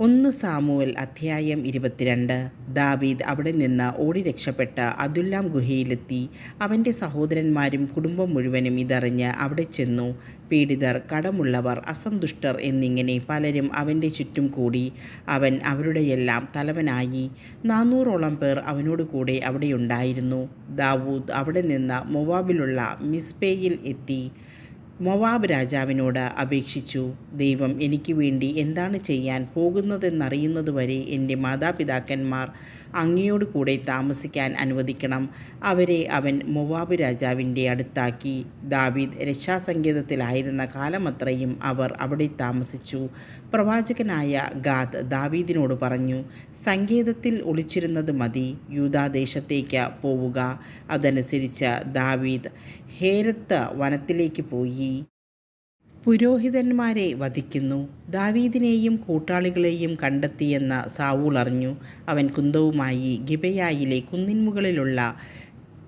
1 Samuel അധ്യായം 22. ദാവീദ് അവിടെ നിന്ന് ഓടി രക്ഷപ്പെട്ട് അദുല്ലാം ഗുഹയിലെത്തി. അവൻ്റെ സഹോദരന്മാരും കുടുംബം മുഴുവനും ഇതറിഞ്ഞ് അവിടെ ചെന്നു. പീഡിതർ, കടമുള്ളവർ, അസന്തുഷ്ടർ എന്നിങ്ങനെ പലരും അവൻ്റെ ചുറ്റും കൂടി. അവൻ അവരുടെയെല്ലാം തലവനായി. 400ഓളം പേർ അവനോട് കൂടെ അവിടെയുണ്ടായിരുന്നു. ദാവൂദ് അവിടെ നിന്ന് മോവാബിലുള്ള മിസ്പയിൽ എത്തി മോവാബ് രാജാവിനോട് അപേക്ഷിച്ചു, ദൈവം എനിക്ക് വേണ്ടി എന്താണ് ചെയ്യാൻ പോകുന്നതെന്നറിയുന്നതുവരെ എൻ്റെ മാതാപിതാക്കന്മാർ അങ്ങയോട് കൂടെ താമസിക്കാൻ അനുവദിക്കണം. അവരെ അവൻ മോവാബ് രാജാവിൻ്റെ അടുത്താക്കി. ദാവീദ് രക്ഷാസങ്കേതത്തിലായിരുന്ന കാലമത്രയും അവർ അവിടെ താമസിച്ചു. പ്രവാചകനായ ഗാദ് ദാവീദിനോട് പറഞ്ഞു, സങ്കേതത്തിൽ ഒളിച്ചിരുന്നത് മതി, യൂദാദേശത്തേക്ക് പോവുക. അതനുസരിച്ച് ദാവീദ് ഹേരത്ത് വനത്തിലേക്ക് പോയി. പുരോഹിതന്മാരെ വധിക്കുന്നു. ദാവീദിനെയും കൂട്ടാളികളെയും കണ്ടെത്തിയെന്ന് സാവൂൾ അറിഞ്ഞു. അവൻ കുന്തവുമായി ഗിബെയയിലെ കുന്നിൻമുകളിലുള്ള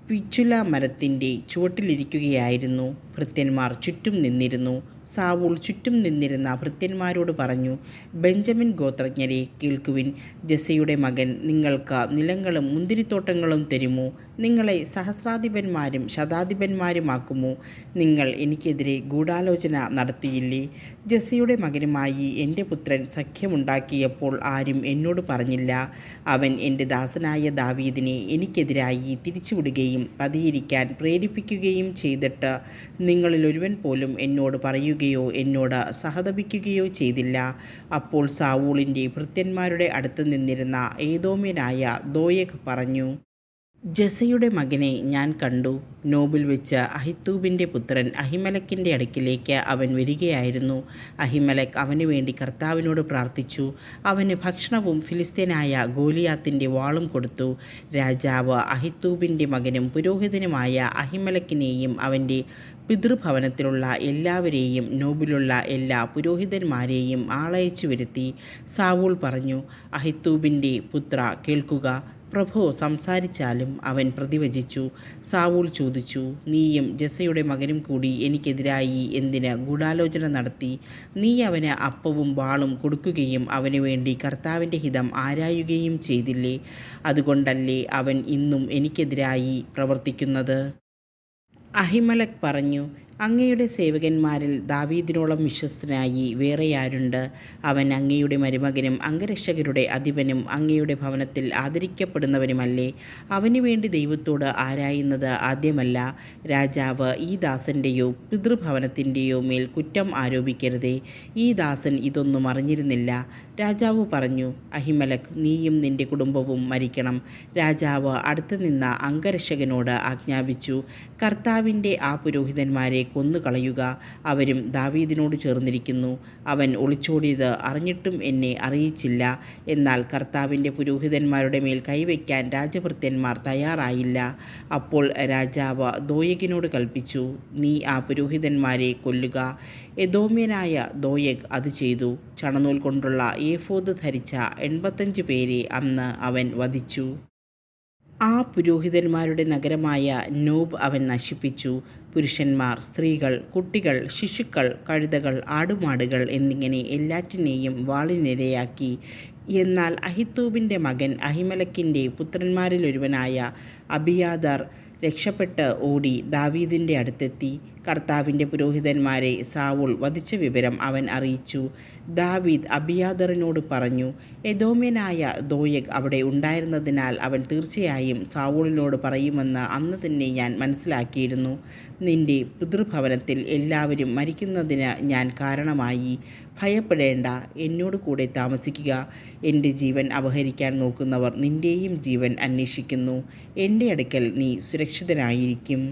പിച്ചുല മരത്തിൻ്റെ ചുവട്ടിലിരിക്കുകയായിരുന്നു. ഭൃത്യന്മാർ ചുറ്റും നിന്നിരുന്നു. സാവൂൾ ചുറ്റും നിന്നിരുന്ന ഭൃത്യന്മാരോട് പറഞ്ഞു, ബെഞ്ചമിൻ ഗോത്രജ്ഞരെ കേൾക്കുവിൻ. ജെസ്സയുടെ മകൻ നിങ്ങൾക്ക് നിലങ്ങളും മുന്തിരിത്തോട്ടങ്ങളും തരുമോ? നിങ്ങളെ സഹസ്രാധിപന്മാരും ശതാധിപന്മാരുമാക്കുമോ? നിങ്ങൾ എനിക്കെതിരെ ഗൂഢാലോചന നടത്തിയില്ലേ? ജെസ്സയുടെ മകനുമായി എൻ്റെ പുത്രൻ സഖ്യമുണ്ടാക്കിയപ്പോൾ ആരും എന്നോട് പറഞ്ഞില്ല. അവൻ എൻ്റെ ദാസനായ ദാവീദിനെ എനിക്കെതിരായി തിരിച്ചുവിടുകയും പതിയിരിക്കാൻ പ്രേരിപ്പിക്കുകയും ചെയ്തിട്ട് നിങ്ങളിലൊരുവൻ പോലും എന്നോട് പറയുകയോ എന്നോട് സഹതപിക്കുകയോ ചെയ്തില്ല. അപ്പോൾ സാവൂളിൻ്റെ ഭൃത്യന്മാരുടെ അടുത്ത് നിന്നിരുന്ന ഏദോമ്യനായ ദോയേഗ് പറഞ്ഞു, ജെസ്സയുടെ മകനെ ഞാൻ കണ്ടു. നോബിൽ വെച്ച് അഹിത്തൂബിൻ്റെ പുത്രൻ അഹിമേലെക്കിൻ്റെ അടുക്കിലേക്ക് അവൻ വരികയായിരുന്നു. അഹിമേലെക്ക് അവന് വേണ്ടി കർത്താവിനോട് പ്രാർത്ഥിച്ചു. അവന് ഭക്ഷണവും ഫിലിസ്ത്യനായ ഗോലിയാത്തിൻ്റെ വാളും കൊടുത്തു. രാജാവ് അഹിത്തൂബിൻ്റെ മകനും പുരോഹിതനുമായ അഹിമേലെക്കിനെയും അവൻ്റെ പിതൃഭവനത്തിലുള്ള എല്ലാവരെയും നോബിലുള്ള എല്ലാ പുരോഹിതന്മാരെയും ആളയച്ചു വരുത്തി. സാവൂൾ പറഞ്ഞു, അഹിത്തൂബിൻ്റെ പുത്ര, കേൾക്കുക. പ്രഭു സംസാരിച്ചാലും അവൻ പ്രതിവചിച്ചു. സാവൂൾ ചോദിച്ചു, നീയും ജെസ്സയുടെ മകനും കൂടി എനിക്കെതിരായി എന്തിന് ഗൂഢാലോചന നടത്തി? നീ അവന് അപ്പവും വാളും കൊടുക്കുകയും അവന് വേണ്ടി കർത്താവിൻ്റെ ഹിതം ആരായുകയും ചെയ്തില്ലേ? അതുകൊണ്ടല്ലേ അവൻ ഇന്നും എനിക്കെതിരായി പ്രവർത്തിക്കുന്നത്? അഹിമേലെക്ക് പറഞ്ഞു, അങ്ങയുടെ സേവകന്മാരിൽ ദാവീദിനോളം വിശ്വസ്തനായി വേറെ ആരുണ്ട്? അവൻ അങ്ങയുടെ മരുമകനും അംഗരക്ഷകരുടെ അധിപനും അങ്ങയുടെ ഭവനത്തിൽ ആദരിക്കപ്പെടുന്നവനുമല്ലേ? അവന് വേണ്ടി ദൈവത്തോട് ആരായുന്നത് ആദ്യമല്ല. രാജാവ് ഈ ദാസൻ്റെയോ പിതൃഭവനത്തിൻ്റെയോ മേൽ കുറ്റം ആരോപിക്കരുതേ. ഈ ദാസൻ ഇതൊന്നും അറിഞ്ഞിരുന്നില്ല. രാജാവ് പറഞ്ഞു, അഹിമേലെക്ക്, നീയും നിന്റെ കുടുംബവും മരിക്കണം. രാജാവ് അടുത്തുനിന്ന അംഗരക്ഷകനോട് ആജ്ഞാപിച്ചു, കർത്താവിൻ്റെ ആ പുരോഹിതന്മാരെ കൊന്നുകളയുക. അവരും ദാവീദിനോട് ചേർന്നിരിക്കുന്നു. അവൻ ഒളിച്ചോടിയത് അറിഞ്ഞിട്ടും എന്നെ അറിയിച്ചില്ല. എന്നാൽ കർത്താവിൻ്റെ പുരോഹിതന്മാരുടെ മേൽ കൈവയ്ക്കാൻ രാജഭൃത്യന്മാർ തയ്യാറായില്ല. അപ്പോൾ രാജാവ് ദോയേഗിനോട് കൽപ്പിച്ചു, നീ ആ പുരോഹിതന്മാരെ കൊല്ലുക. എദോമ്യനായ ദോയേഗ് അത് ചെയ്തു. ചണനൂൽ കൊണ്ടുള്ള ഏഫോദ് ധരിച്ച 85 പേരെ അന്ന് അവൻ വധിച്ചു. ആ പുരോഹിതന്മാരുടെ നഗരമായ നോബ് അവൻ നശിപ്പിച്ചു. പുരുഷന്മാർ, സ്ത്രീകൾ, കുട്ടികൾ, ശിശുക്കൾ, കഴുതകൾ, ആടുമാടുകൾ എന്നിങ്ങനെ എല്ലാറ്റിനെയും വാളിനിരയാക്കി. എന്നാൽ അഹിത്തൂബിൻ്റെ മകൻ അഹിമേലെക്കിൻ്റെ പുത്രന്മാരിലൊരുവനായ അബിയാഥാർ രക്ഷപ്പെട്ട് ഓടി ദാവീദിൻ്റെ അടുത്തെത്തി. കർത്താവിൻ്റെ പുരോഹിതന്മാരെ സാവൂൾ വധിച്ച വിവരം അവൻ അറിയിച്ചു. ദാവീദ് അബിയാഥാറിനോട് പറഞ്ഞു, എദോമ്യനായ ദോയേഗ് അവിടെ ഉണ്ടായിരുന്നതിനാൽ അവൻ തീർച്ചയായും സാവൂളിനോട് പറയുമെന്ന് അന്ന് തന്നെ ഞാൻ മനസ്സിലാക്കിയിരുന്നു. നിന്റെ പിതൃഭവനത്തിൽ എല്ലാവരും മരിക്കുന്നതിന് ഞാൻ കാരണമായി. ഭയപ്പെടേണ്ട, എന്നോട് കൂടെ താമസിക്കുക. എൻ്റെ ജീവൻ അപഹരിക്കാൻ നോക്കുന്നവർ നിൻ്റെയും ജീവൻ അന്വേഷിക്കുന്നു. എൻ്റെ അടുക്കൽ നീ സുരക്ഷിതനായിരിക്കും.